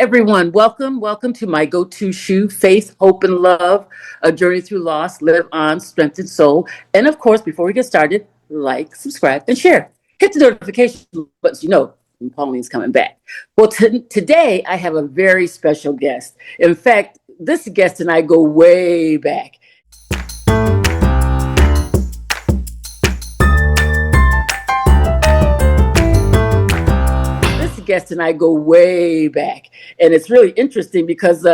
everyone. Welcome to my go-to shoe, Faith, Hope, and Love, a journey through loss, live on, strengthened soul. And of course, before we get started, like, subscribe, and share. Hit the notification button so you know when Pauline's coming back. Well, today I have a very special guest. In fact, this guest and I go way back. Guest and I go way back, and it's really interesting because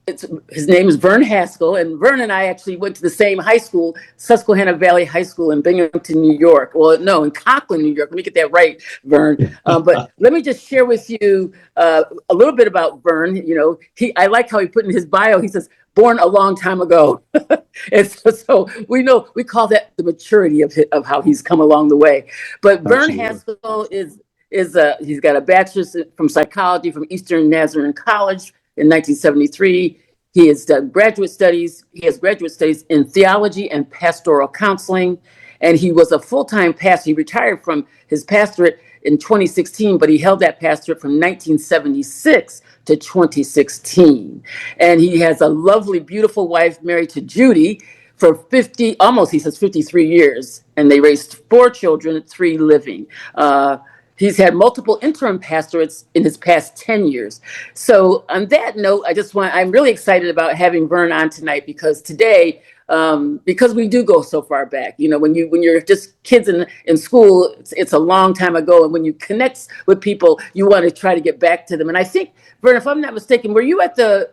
his name is Verne Haskell, and Verne and I actually went to the same high school, Susquehanna Valley High School in Binghamton, New York. Well, no, in Conklin, New York. Let me get that right, Verne. But let me just share with you a little bit about Verne. You know, I like how he put in his bio. He says, "Born a long time ago," and so we call that the maturity of how he's come along the way. But Verne Haskell is he's got a bachelor's from psychology from Eastern Nazarene College in 1973. He has done graduate studies. He has graduate studies in theology and pastoral counseling, and he was a full-time pastor. He retired from his pastorate in 2016, but he held that pastorate from 1976 to 2016. And he has a lovely, beautiful wife married to Judy for 53 years, and they raised 4 children, 3 living. He's had multiple interim pastorates in his past 10 years. So on that note, I'm really excited about having Verne on tonight because today, because we do go so far back, you know, when you're just kids in school, it's a long time ago. And when you connect with people, you want to try to get back to them. And I think, Verne, if I'm not mistaken, were you at the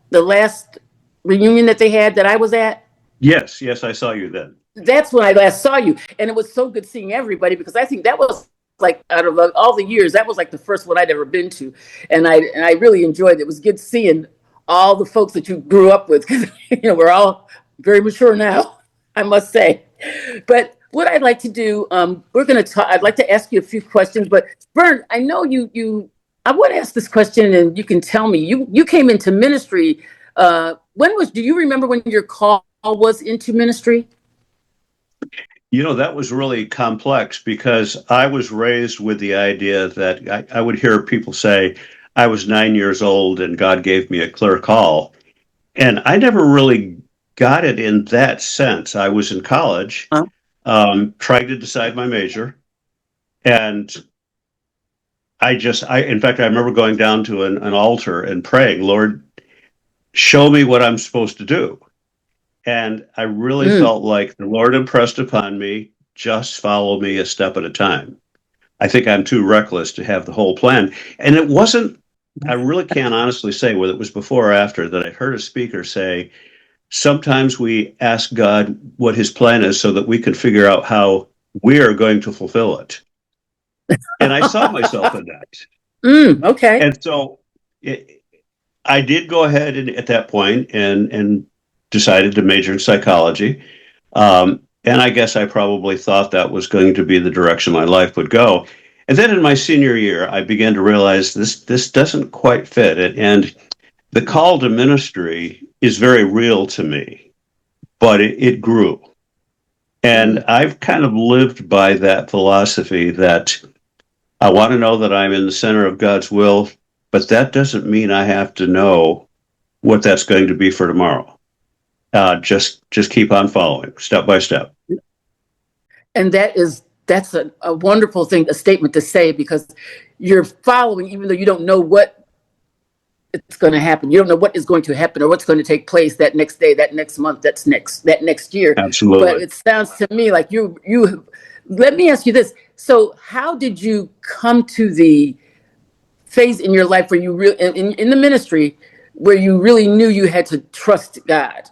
last reunion that they had that I was at? Yes, I saw you then. That's when I last saw you, and it was so good seeing everybody because I think that was like out of all the years, that was like the first one I'd ever been to, and I really enjoyed it. It was good seeing all the folks that you grew up with because you know we're all very mature now, I must say. But what I'd like to do, we're going to talk. I'd like to ask you a few questions, but Verne, I know you. I want to ask this question, and you can tell me. You came into ministry. Do you remember when your call was into ministry? You know, that was really complex because I was raised with the idea that I would hear people say, I was 9 years old and God gave me a clear call. And I never really got it in that sense. I was in college, trying to decide my major. And in fact, I remember going down to an altar and praying, Lord, show me what I'm supposed to do. And I really felt like the Lord impressed upon me, just follow me a step at a time. I think I'm too reckless to have the whole plan. And it wasn't, I really can't honestly say whether it was before or after that I heard a speaker say, sometimes we ask God what his plan is so that we can figure out how we're going to fulfill it. And I saw myself in that. Okay. And so I did go ahead at that point and decided to major in psychology. And I guess I probably thought that was going to be the direction my life would go. And then in my senior year, I began to realize this doesn't quite fit. And the call to ministry is very real to me, but it grew. And I've kind of lived by that philosophy that I want to know that I'm in the center of God's will, but that doesn't mean I have to know what that's going to be for tomorrow. Just keep on following step by step. And that's a wonderful thing, a statement to say, because you're following, even though you don't know what it's going to happen. You don't know what is going to happen or what's going to take place that next day, that next month, that next year. Absolutely. But it sounds to me like you, let me ask you this. So how did you come to the phase in your life where you in the ministry, where you really knew you had to trust God?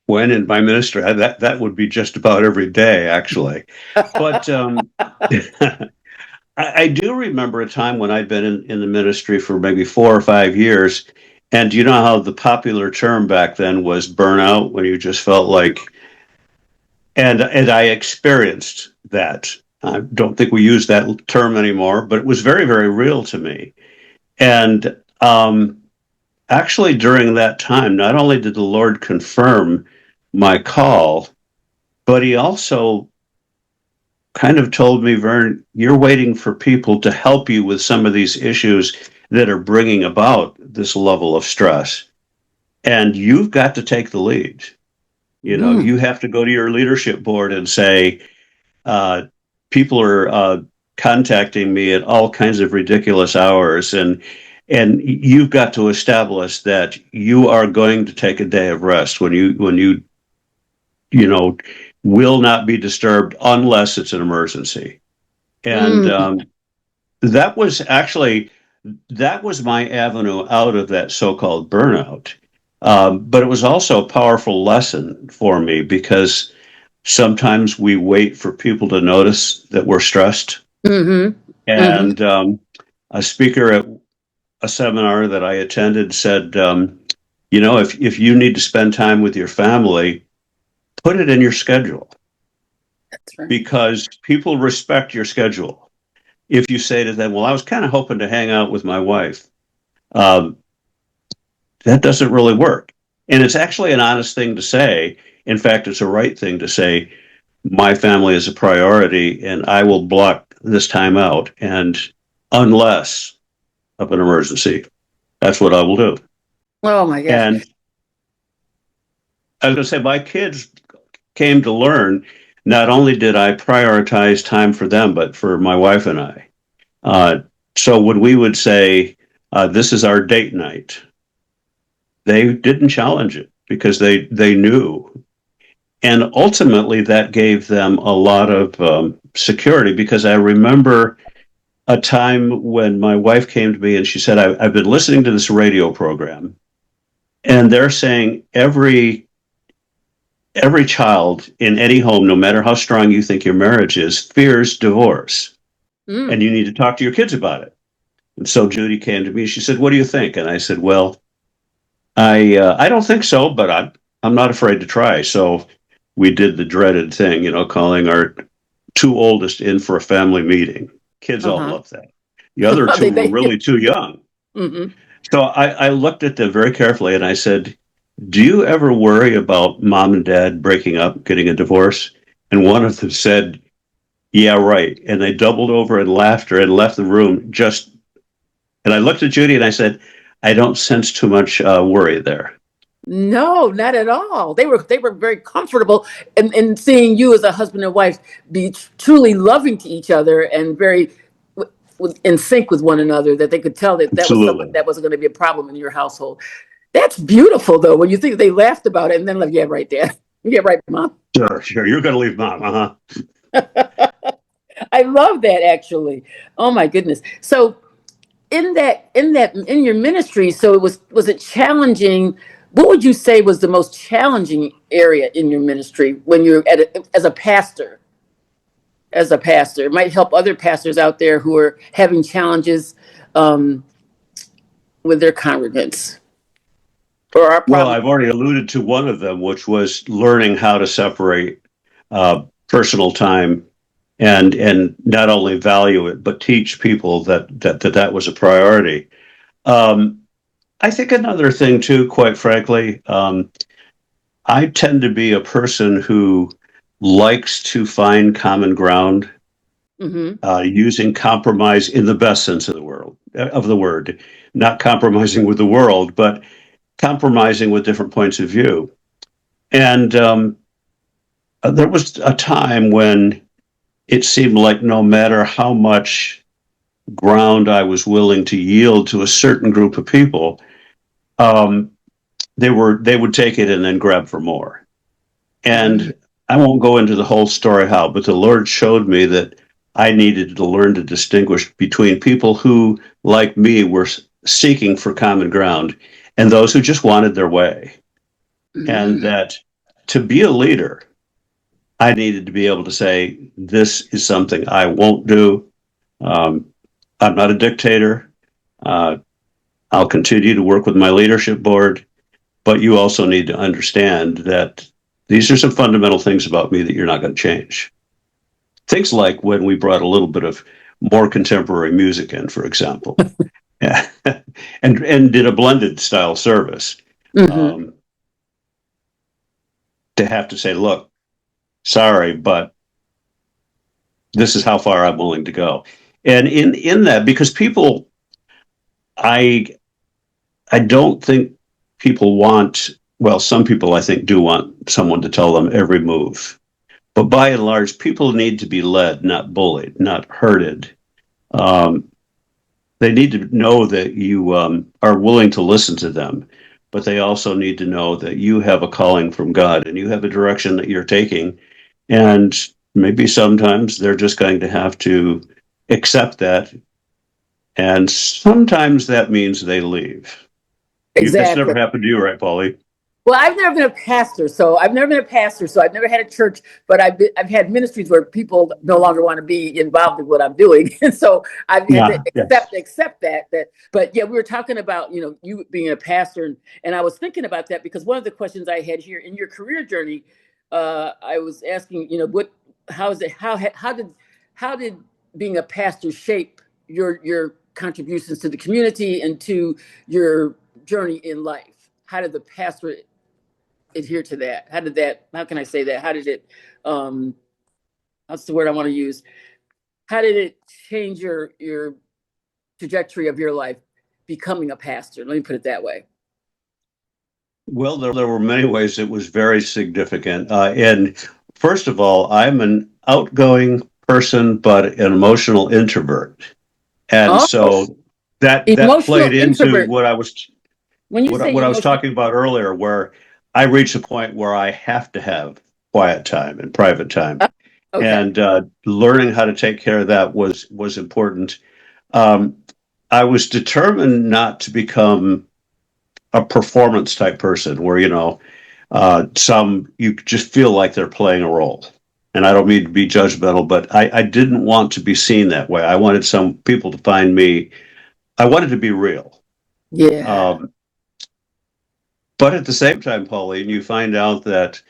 When in my ministry, that would be just about every day, actually. But I do remember a time when I'd been in the ministry for maybe 4 or 5 years. And you know how the popular term back then was burnout, when you just felt like, and I experienced that. I don't think we use that term anymore, but it was very, very real to me. And actually during that time, not only did the Lord confirm my call, but he also kind of told me, Vern, you're waiting for people to help you with some of these issues that are bringing about this level of stress. And you've got to take the lead. Mm, You have to go to your leadership board and say, uh, people are contacting me at all kinds of ridiculous hours, and you've got to establish that you are going to take a day of rest when you know will not be disturbed unless it's an emergency. And mm, that was actually that was my avenue out of that so-called burnout. But it was also a powerful lesson for me because sometimes we wait for people to notice that we're stressed. mm-hmm, mm-hmm. And a speaker at a seminar that I attended said, if you need to spend time with your family, put it in your schedule That's right. because people respect your schedule. If you say to them, well, I was kind of hoping to hang out with my wife, um, that doesn't really work. And it's actually an honest thing to say. In fact, it's a right thing to say, my family is a priority and I will block this time out. And unless of an emergency, that's what I will do. Oh my gosh. And I was going to say, my kids came to learn not only did I prioritize time for them, but for my wife and I. Uh, so when we would say, this is our date night, they didn't challenge it because they knew. And ultimately, that gave them a lot of security because I remember a time when my wife came to me and she said, I've been listening to this radio program, and they're saying every child in any home, no matter how strong you think your marriage is, fears divorce. And Mm, you need to talk to your kids about it. And so Judy came to me. She said, "What do you think?" And I said, "Well, I don't think so, but I'm not afraid to try." So we did the dreaded thing, calling our two oldest in for a family meeting. Kids all uh-huh. love that. The other two were They, really too young. mm-hmm. So I looked at them very carefully and I said, do you ever worry about mom and dad breaking up, getting a divorce? And one of them said, yeah, right. And they doubled over in laughter and left the room and I looked at Judy and I said, I don't sense too much worry there. No, not at all. They were very comfortable in seeing you as a husband and wife be truly loving to each other and very in sync with one another. That they could tell that that was something Absolutely. that wasn't going to be a problem in your household. That's beautiful, though. When you think they laughed about it and then like, yeah, right, Dad. Yeah, right, Mom. Sure, sure. You're going to leave mom. Uh-huh. I love that actually. Oh my goodness. So in your ministry, so was it challenging? What would you say was the most challenging area in your ministry when you're as a pastor? As a pastor, it might help other pastors out there who are having challenges um, with their congregants or our Well, problem. I've already alluded to one of them, which was learning how to separate personal time and not only value it, but teach people that was a priority. Um, I think another thing too, quite frankly, I tend to be a person who likes to find common ground Mm-hmm. using compromise in the best sense of the word, not compromising with the world, but compromising with different points of view. And there was a time when it seemed like no matter how much ground I was willing to yield to a certain group of people, um, they would take it and then grab for more. Mm-hmm. And I won't go into the whole story how, but the Lord showed me that I needed to learn to distinguish between people who, like me, were seeking for common ground and those who just wanted their way. And Mm-hmm. that to be a leader, I needed to be able to say, this is something I won't do. Um, I'm not a dictator. Uh, I'll continue to work with my leadership board, but you also need to understand that these are some fundamental things about me that you're not going to change. Things like when we brought a little bit of more contemporary music in, for example, and did a blended style service. Mm-hmm. Um, to have to say, look, sorry, but this is how far I'm willing to go. And in that, because people, I I don't think people want, well, some people I think do want someone to tell them every move. But by and large, people need to be led, not bullied, not herded. Um, they need to know that you are willing to listen to them, but they also need to know that you have a calling from God and you have a direction that you're taking. And maybe sometimes they're just going to have to accept that. And sometimes that means they leave. That's Exactly. never happened to you, right, Paulie? Well, I've never been a pastor, so I've never had a church, but I've had ministries where people no longer want to be involved in what I'm doing, and so I've had to Yeah, yes. accept that. But yeah, we were talking about you being a pastor, and I was thinking about that because one of the questions I had here in your career journey, I was asking, what how is it how did being a pastor shape your contributions to the community and to your journey in life? How did the pastor adhere to that? How can I say that? How did it, um, what's the word I want to use? How did it change your trajectory of your life becoming a pastor? Let me put it that way. Well, there were many ways it was very significant. And first of all, I'm an outgoing person, but an emotional introvert. And Oh, so that emotional played into introvert. When you say what I was emotional, talking about earlier, where I reach a point where I have to have quiet time and private time, uh, okay. and learning how to take care of that was important. Um, I was determined not to become a performance type person, where some you just feel like they're playing a role. And I don't mean to be judgmental, but I didn't want to be seen that way. I wanted some people to find me. I wanted to be real. Yeah. Um, but at the same time, Pauline, you find out that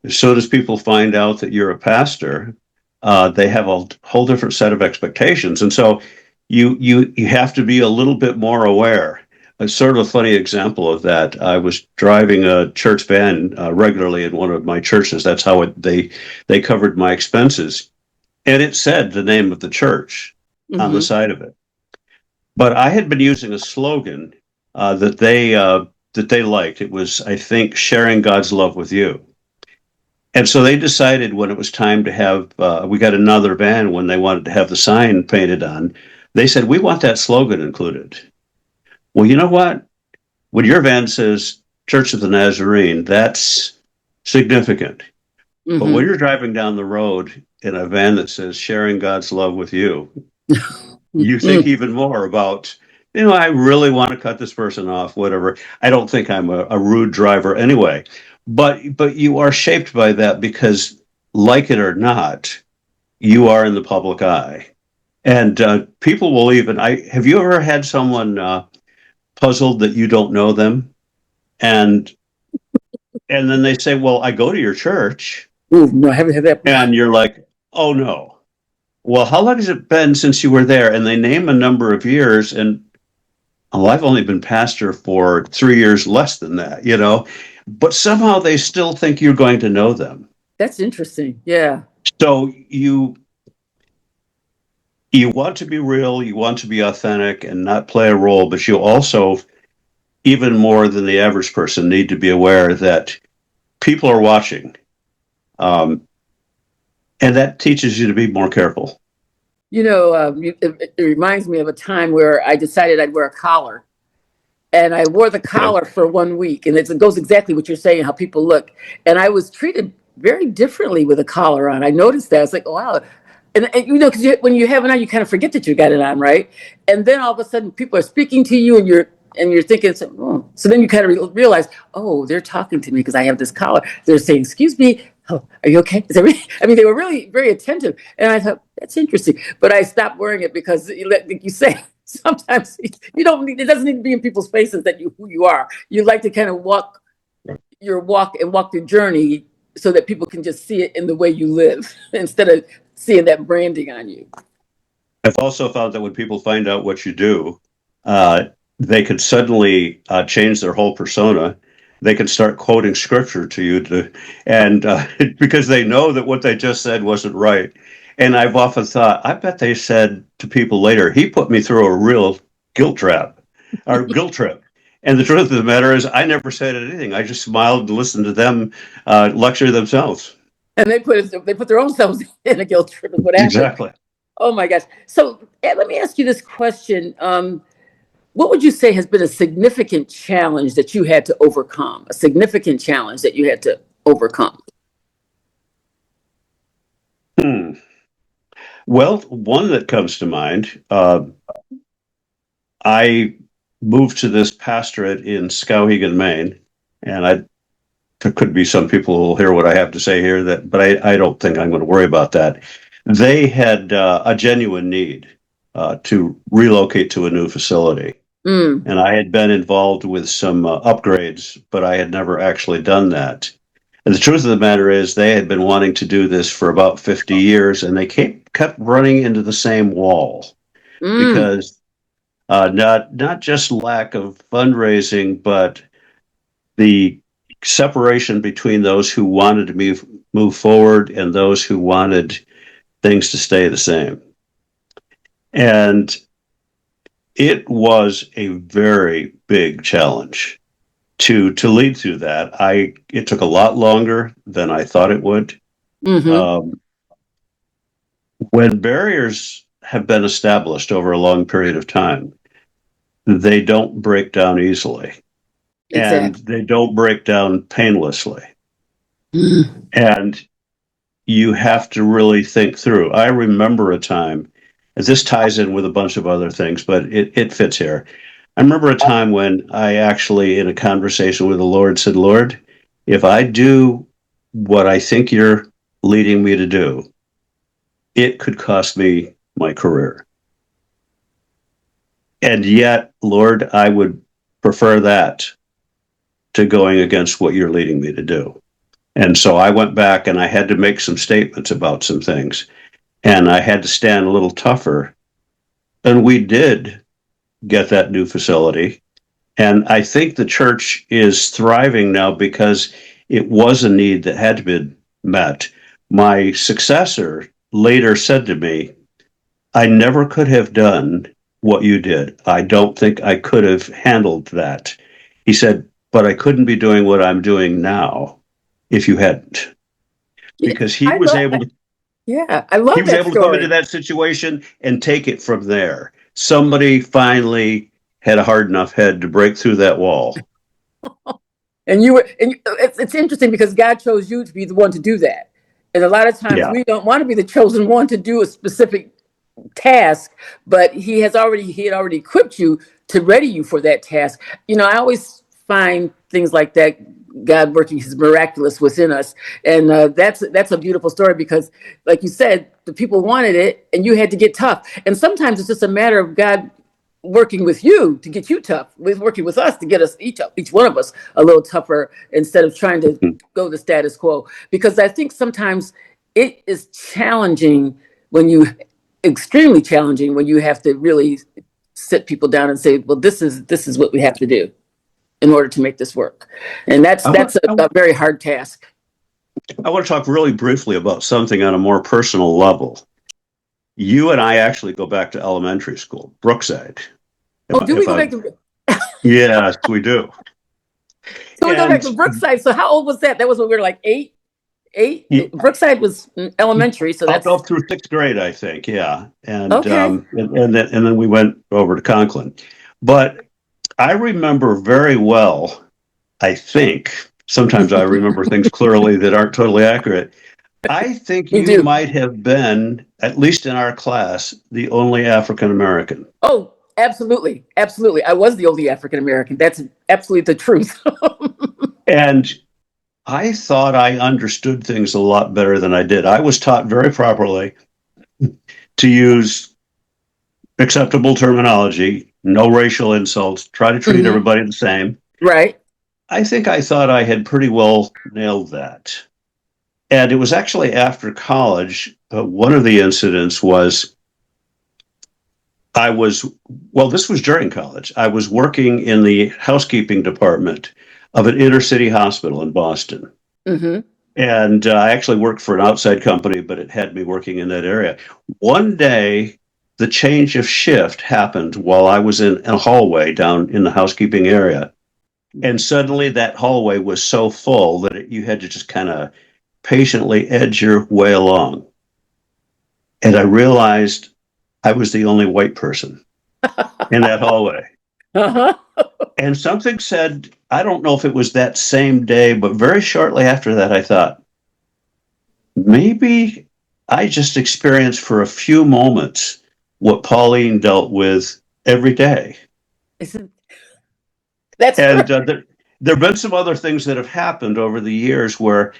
as soon as people find out that you're a pastor, they have a whole different set of expectations, and so you have to be a little bit more aware. A sort of a funny example of that. I was driving a church van regularly in one of my churches. That's how they covered my expenses, and it said the name of the church on the Mm-hmm. side of it. But I had been using a slogan that they liked. It was, I think, sharing God's love with you. And so they decided when it was time to have, we got another van when they wanted to have the sign painted on. They said, we want that slogan included. Well, you know what? When your van says Church of the Nazarene, that's significant. But when Mm-hmm. you're driving down the road in a van that says sharing God's love with you, you think Mm-hmm. even more about, I really want to cut this person off, whatever. I don't think I'm a rude driver anyway. But you are shaped by that because, like it or not, you are in the public eye. And people will even, I have you ever had someone puzzled that you don't know them? And and then they say, well, I go to your church. Ooh, no, I haven't had that. And you're like, oh no. Well, how long has it been since you were there? And they name a number of years, and oh, I've only been pastor for 3 years less than that. But somehow they still think you're going to know them. That's interesting. Yeah. So you want to be real, you want to be authentic and not play a role, but you also, even more than the average person, need to be aware that people are watching. Um, and that teaches you to be more careful. It reminds me of a time where I decided I'd wear a collar, and I wore the Okay. collar for 1 week, and it goes exactly what you're saying, how people look. And I was treated very differently with a collar on. I noticed that. It's like, wow. And because when you have it on, you kind of forget that you got it on, right? And then all of a sudden, people are speaking to you, and you're thinking, oh. So then you kind of realize, oh, they're talking to me because I have this collar. They're saying, "Excuse me, oh, are you okay?" Is everything? I mean, they were really very attentive, and I thought that's interesting. But I stopped wearing it because, like you say, sometimes you don't need. It doesn't need to be in people's faces that who you are. You like to kind of walk your journey so that people can just see it in the way you live instead of seeing that branding on you. I've also found that when people find out what you do, uh, they could suddenly change their whole persona. They can start quoting scripture to you, and because they know that what they just said wasn't right. And I've often thought, I bet they said to people later, he put me through a real guilt trap or guilt trip. And the truth of the matter is, I never said anything. I just smiled and listened to them lecture themselves. And they put their own selves in a guilt trip is what happened. Exactly. Oh my gosh. So let me ask you this question. What would you say has been a significant challenge that you had to overcome? A significant challenge that you had to overcome? Hmm. Well, one that comes to mind, I moved to this pastorate in Skowhegan, Maine, and there could be some people who will hear what I have to say here, but I don't think I'm going to worry about that. They had a genuine need to relocate to a new facility. Mm, And I had been involved with some upgrades, but I had never actually done that. And the truth of the matter is, they had been wanting to do this for about 50 years, and they kept running into the same wall mm, because not just lack of fundraising, but the separation between those who wanted to move forward and those who wanted things to stay the same. And it was a very big challenge to lead through that. It took a lot longer than I thought it would. mm-hmm. Um, when barriers have been established over a long period of time, they don't break down easily, and Exactly. they don't break down painlessly. Mm, And you have to really think through. I remember a time, as this ties in with a bunch of other things, but it fits here. I remember a time when I actually, in a conversation with the Lord, said, Lord, if I do what I think you're leading me to do, it could cost me my career. And yet, Lord, I would prefer that to going against what you're leading me to do. And so I went back and I had to make some statements about some things. And I had to stand a little tougher. And we did get that new facility. And I think the church is thriving now because it was a need that had to be met. My successor later said to me, I never could have done what you did. I don't think I could have handled that. He said, but I couldn't be doing what I'm doing now if you hadn't. yeah, Because I love. Yeah, I he love was that able to come into story. that situation and take it from there. Somebody finally had a hard enough head to break through that wall. And it's interesting because God chose you to be the one to do that. And a lot of times Yeah. we don't want to be the chosen one to do a specific task, but he had already equipped you to ready you for that task. I always find things like that. God working His miraculous within us, and that's a beautiful story because, like you said, the people wanted it, and you had to get tough. And sometimes it's just a matter of God working with you to get you tough, with working with us to get us each one of us a little tougher instead of trying to go the status quo. Because I think sometimes it is challenging when you extremely challenging when you have to really sit people down and say, well, this is what we have to do in order to make this work. And I that's want, a very hard task. I want to talk really briefly about something on a more personal level. You and I actually go back to elementary school, Brookside. Oh, do we If go I, back to yes, we do. so we go back And to Brookside? So how old was that? That was when we were like eight. you, Brookside was elementary, so up that's through sixth grade, I think. Yeah. okay. And then we went over to Conklin. But I remember very well, I think, sometimes I remember things clearly that aren't totally accurate. I think We you do. might have been, at least in our class, the only African American. Oh, absolutely, absolutely. I was the only African American. That's absolutely the truth. And I thought I understood things a lot better than I did. I was taught very properly to use acceptable terminology, no racial insults, try to treat Hmm. everybody the same. Right. I think I thought I had pretty well nailed that. And it was actually after college, one of the incidents was I was, well, this was during college. I was working in the housekeeping department of an inner city hospital in Boston. Hmm. And I actually worked for an outside company, but it had me working in that area. One day, the change of shift happened while I was in a hallway down in the housekeeping area. And suddenly that hallway was so full that you had to just kind of patiently edge your way along. And I realized I was the only white person in that hallway. Uh-huh. And something said, I don't know if it was that same day, but very shortly after that, I thought, maybe I just experienced for a few moments what Pauline dealt with every day. Isn't that's And correct? there have been some other things that have happened over the years where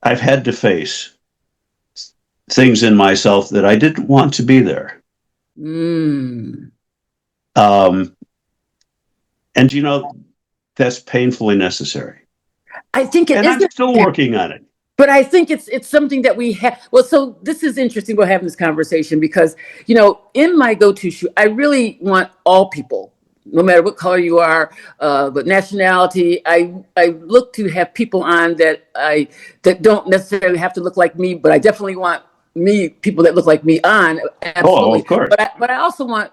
I've had to face things in myself that I didn't want to be there. Mm. Um, and, that's painfully necessary. I think it And I'm isn't. still working on it. But I think it's something that we have. Well, so this is interesting. We're having this conversation because in my go-to shoe, I really want all people, no matter what color you are, but nationality. I look to have people on that don't necessarily have to look like me, but I definitely want people that look like me on. Oh, Absolutely. of course. But I also want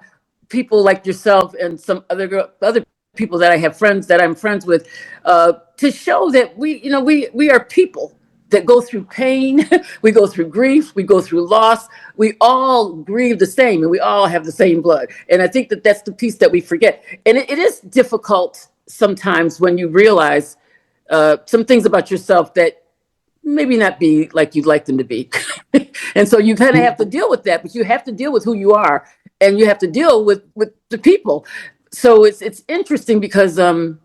people like yourself and some other people that I have friends that I'm friends with, to show that we are people that go through pain, we go through grief, we go through loss. We all grieve the same, and we all have the same blood. And I think that that's the piece that we forget. And it is difficult sometimes when you realize some things about yourself that maybe not be like you'd like them to be. And so you kind of have to deal with that, but you have to deal with who you are, and you have to deal with the people. So it's interesting because when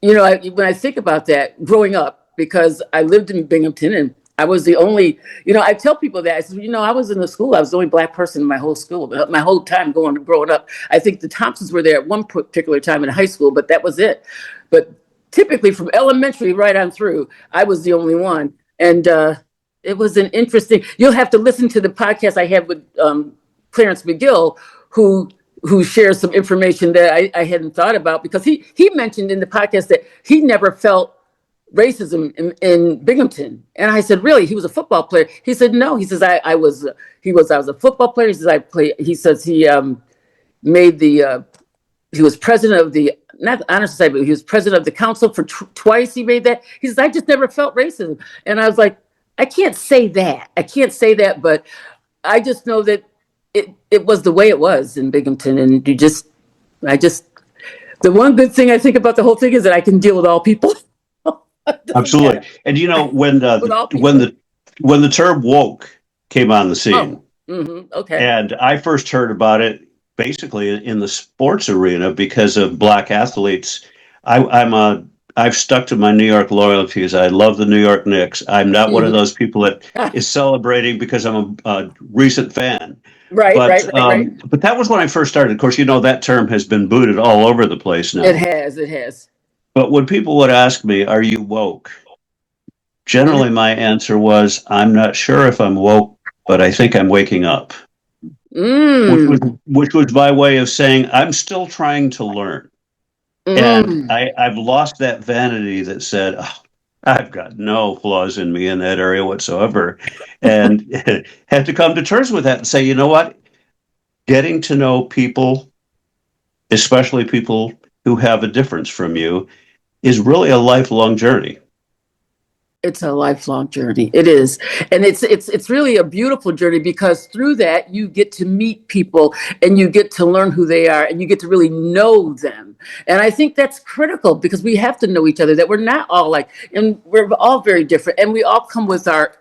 I think about that growing up, because I lived in Binghamton and I was the only, I tell people that I said, I was in the school. I was the only black person in my whole school, my whole time growing up. I think the Thompsons were there at one particular time in high school, but that was it. But typically from elementary right on through, I was the only one. And it was an interesting, you'll have to listen to the podcast I had with Clarence McGill, who shares some information that I hadn't thought about, because he mentioned in the podcast that he never felt racism in Binghamton. And I said, really? He was a football player. He said, no. He says, I was a football player. He says, made the, he was president of the, not the honor society, but he was president of the council for twice. He made that. He says, I just never felt racism. And I was like, I can't say that. But I just know that it was the way it was in Binghamton. And the one good thing I think about the whole thing is that I can deal with all people. It doesn't Absolutely. matter. And when With all when people. the term woke came on the scene, Oh, okay. and I first heard about it basically in the sports arena because of black athletes. I've stuck to my New York loyalties. I love the New York Knicks. I'm not one of Mhm. those people that is celebrating because I'm a recent fan. Right, right, right, right. But that was when I first started. Of course, that term has been booted all over the place It now. has, it has. But when people would ask me, "Are you woke?" Generally, my answer was, "I'm not sure if I'm woke, but I think I'm waking up," which was Mm, which was my way of saying I'm still trying to learn, and mm. I've lost that vanity that said, oh, I've got no flaws in me in that area whatsoever, and had to come to terms with that and say, you know what, getting to know people, especially people who have a difference from you, is really a lifelong journey. It's a lifelong journey. It is. And it's really a beautiful journey, because through that you get to meet people and you get to learn who they are and you get to really know them. And I think that's critical, because we have to know each other, that we're not all like, and we're all very different, and we all come with our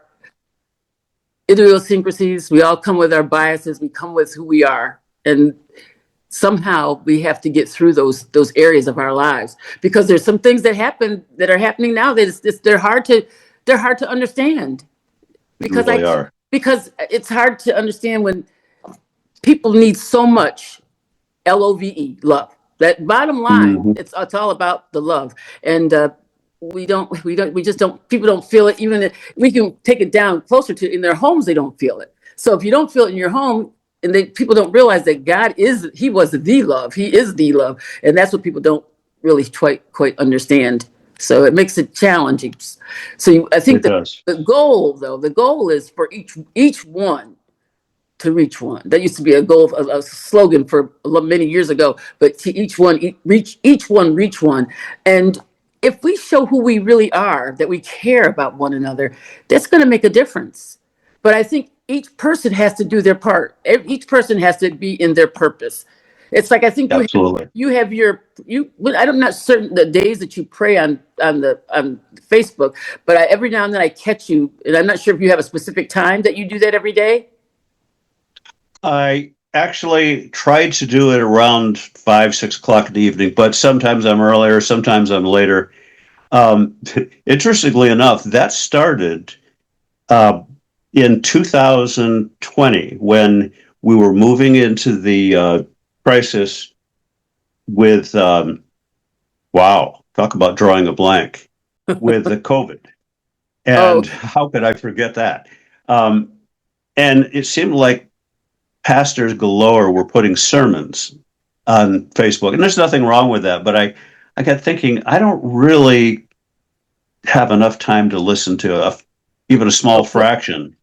idiosyncrasies, we all come with our biases, we come with who we are. And somehow we have to get through those areas of our lives, because there's some things that are happening now that they're hard to understand, They because really are. it's hard to understand when people need so much love. That bottom line, Mm-hmm. it's all about the love. And we just don't, people don't feel it. Even if we can take it down closer to in their homes, they don't feel it. So if you don't feel it in your home, and people don't realize that he was the love, he is the love. And that's what people don't really quite understand So it makes it challenging. So I think It that does. the goal is for each one to reach one. That used to be a goal, a slogan for many years ago. But to each one reach one. And if we show who we really are, that we care about one another, that's going to make a difference. But I think each person has to do their part. Each person has to be in their purpose. It's like I think Absolutely. you have your you. I'm not certain the days that you pray on Facebook, but every now and then I catch you, and I'm not sure if you have a specific time that you do that every day. I actually tried to do it around 5, 6 o'clock in the evening, but sometimes I'm earlier, sometimes I'm later. Um, Interestingly enough, that started uh, in 2020 when we were moving into the crisis with, wow, talk about drawing a blank, with the COVID. Oh, And how could I forget that? Um, and it seemed like pastors galore were putting sermons on Facebook. And there's nothing wrong with that. But I got thinking, I don't really have enough time to listen to even a small fraction.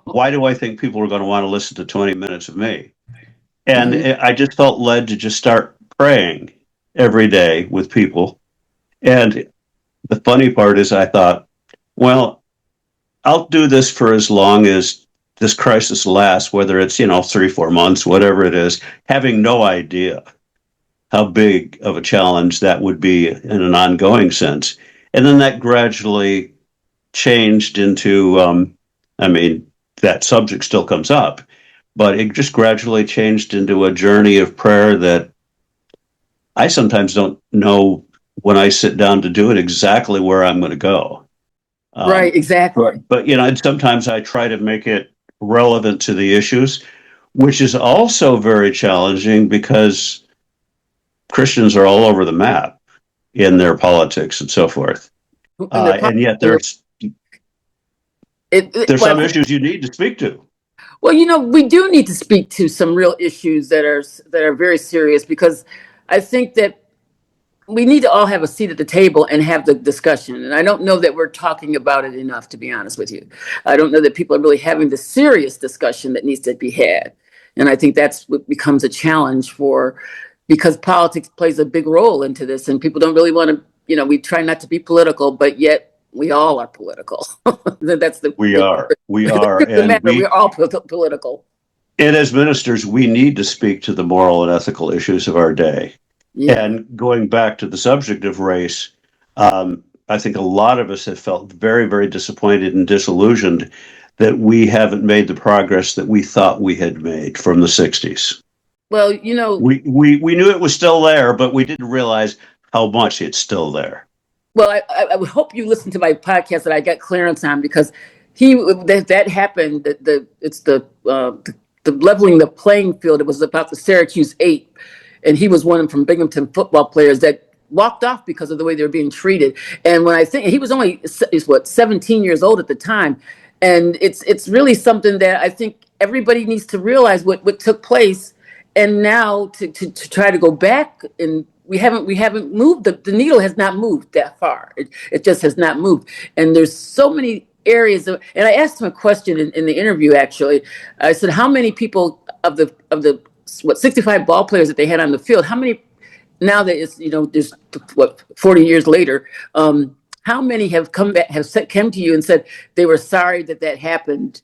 Why do I think people are going to want to listen to 20 minutes of me? And Mhm. I just felt led to just start praying every day with people. And the funny part is, I thought, well, I'll do this for as long as this crisis lasts, whether it's, 3, 4 months, whatever it is, having no idea how big of a challenge that would be in an ongoing sense. And then that gradually changed into, I mean, that subject still comes up, but it just gradually changed into a journey of prayer that I sometimes don't know when I sit down to do it exactly where I'm going to go. Right, Um, exactly. but, and sometimes I try to make it relevant to the issues, which is also very challenging because Christians are all over the map in their politics and so forth. And they're And yet popular. there's Well, some issues you need to speak to. well, we do need to speak to some real issues that are very serious because I think that we need to all have a seat at the table and have the discussion. And I don't know that we're talking about it enough, to be honest with you. I don't know that people are really having the serious discussion that needs to be had. And I think that's what becomes a challenge because politics plays a big role into this, and people don't really want to. We try not to be political, but yet we all are political. That's We are, we the are, truth of the and matter. We're we, all political. and as ministers, we need to speak to the moral and ethical issues of our day. Yeah. And going back to the subject of race, I think a lot of us have felt very, very disappointed and disillusioned that we haven't made the progress that we thought we had made from the 60s. Well, We knew it was still there, but we didn't realize how much it's still there. well, I would hope you listen to my podcast that I got clearance on because that happened. It's the leveling the playing field. It was about the Syracuse Eight, and he was one from Binghamton football players that walked off because of the way they were being treated. And when I think he was only is what 17 years old at the time, and it's really something that I think everybody needs to realize what took place, and now to try to go back, and we haven't moved, the needle has not moved that far. It just has not moved, and there's so many areas and I asked him a question in the interview. Actually, I said, how many people of the 65 ball players that they had on the field, how many, now that it's, there's 40 years later, how many have come to you and said they were sorry that happened,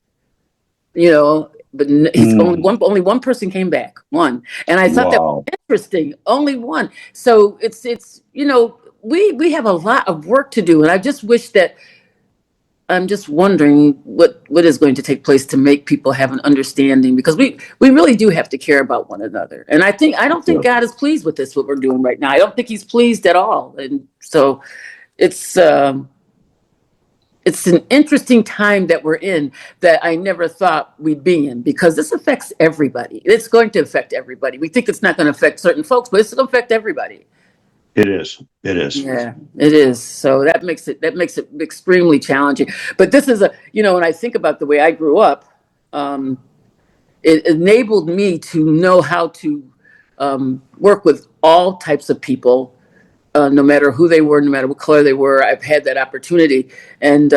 but he's Mm, only one person came back, one. And I thought that wow. was interesting, only one. So it's we have a lot of work to do, and I just wish that, I'm just wondering what is going to take place to make people have an understanding, because we really do have to care about one another. And I don't think Yeah. God is pleased with this, what we're doing right now. I don't think he's pleased at all. And so it's it's an interesting time that we're in, that I never thought we'd be in, because this affects everybody. It's going to affect everybody. We think it's not going to affect certain folks, but it's going to affect everybody. It is. It is. Yeah, it is. So that makes it extremely challenging. But this is when I think about the way I grew up, um, it enabled me to know how to work with all types of people, no matter who they were, no matter what color they were. I've had that opportunity, and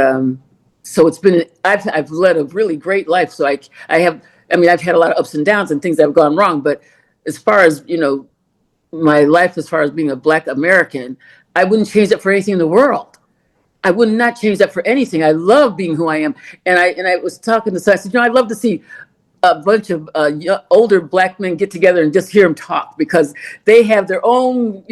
so it's been. I've led a really great life. So I have. I mean, I've had a lot of ups and downs and things that have gone wrong. But as far as my life, as far as being a Black American, I wouldn't change it for anything in the world. I would not change that for anything. I love being who I am, and I was talking to. So I said, I'd love to see a bunch of older Black men get together and just hear them talk, because they have their own,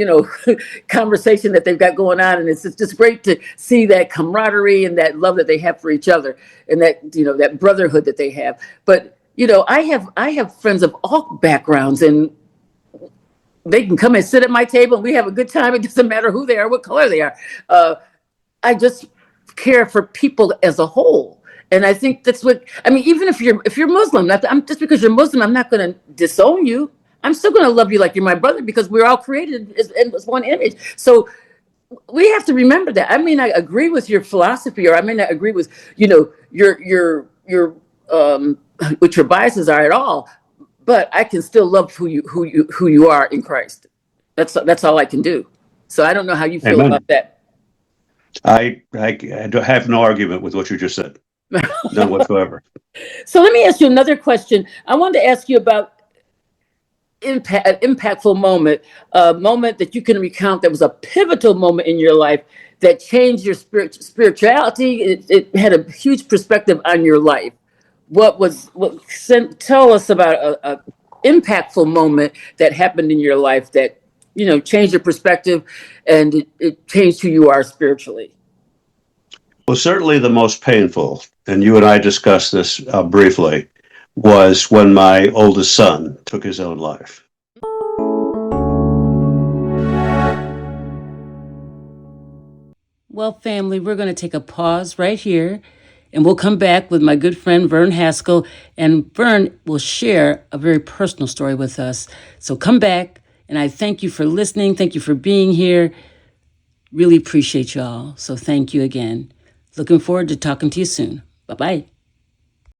conversation that they've got going on, and it's just great to see that camaraderie and that love that they have for each other, and that that brotherhood that they have. But I have friends of all backgrounds, and they can come and sit at my table, and we have a good time. It doesn't matter who they are, what color they are. I just care for people as a whole. And I think that's what I mean. Even if you're Muslim, I'm just because you're Muslim, I'm not going to disown you. I'm still going to love you like you're my brother, because we're all created as one image. So we have to remember that. I may not agree with your philosophy, or I may not agree with your what your biases are at all, but I can still love who you are in Christ. That's all I can do. So I don't know how you feel Amen. about that. I have no argument with what you just said, none whatsoever. So let me ask you another question. I wanted to ask you about an impactful moment, a moment that you can recount that was a pivotal moment in your life that changed your spirituality. It had a huge perspective on your life. Tell us about a impactful moment that happened in your life that changed your perspective, and it changed who you are spiritually. Well, certainly the most painful, and you and I discussed this briefly, was when my oldest son took his own life. Well, family, we're going to take a pause right here, and we'll come back with my good friend Verne Haskell, and Verne will share a very personal story with us. So come back, and I thank you for listening. Thank you for being here. Really appreciate y'all. So thank you again. Looking forward to talking to you soon. Bye-bye.